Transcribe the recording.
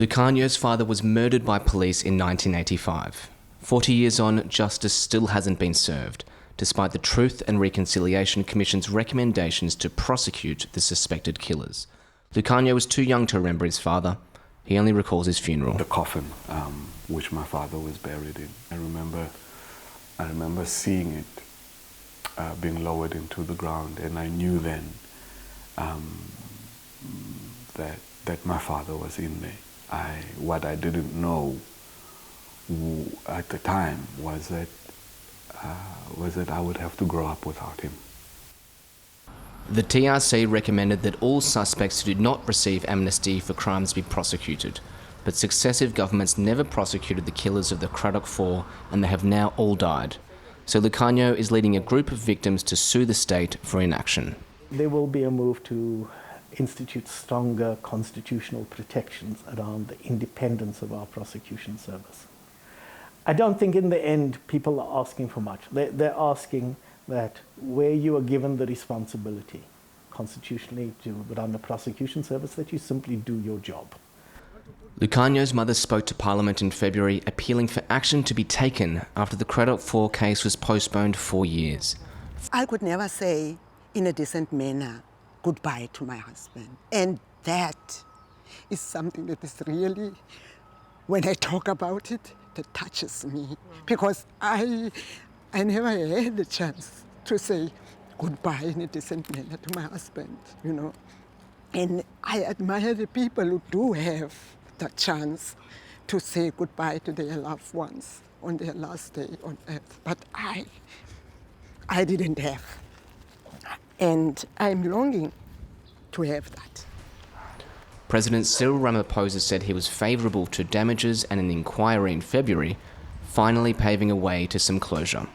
Lucanio's father was murdered by police in 1985. 40 years on, justice still hasn't been served, despite the Truth and Reconciliation Commission's recommendations to prosecute the suspected killers. Lucanio was too young to remember his father. He only recalls his funeral. The coffin, which my father was buried in. I remember seeing it being lowered into the ground, and I knew then that my father was in there. What I didn't know at the time was that I would have to grow up without him. The TRC recommended that all suspects who did not receive amnesty for crimes be prosecuted, but successive governments never prosecuted the killers of the Cradock Four, and they have now all died. So Lucanio is leading a group of victims to sue the state for inaction. There will be a move to institute stronger constitutional protections around the independence of our prosecution service. I don't think in the end people are asking for much. They're asking that where you are given the responsibility constitutionally to run a prosecution service, that you simply do your job. Lucanio's mother spoke to Parliament in February, appealing for action to be taken after the Cradock Four case was postponed 4 years. I could never say in a decent manner goodbye to my husband. And that is something that is really, when I talk about it, that touches me. Because I never had the chance to say goodbye in a decent manner to my husband, you know. And I admire the people who do have the chance to say goodbye to their loved ones on their last day on earth. But I didn't have. And I'm longing to have that. President Cyril Ramaphosa said he was favourable to damages and an inquiry in February, finally paving a way to some closure.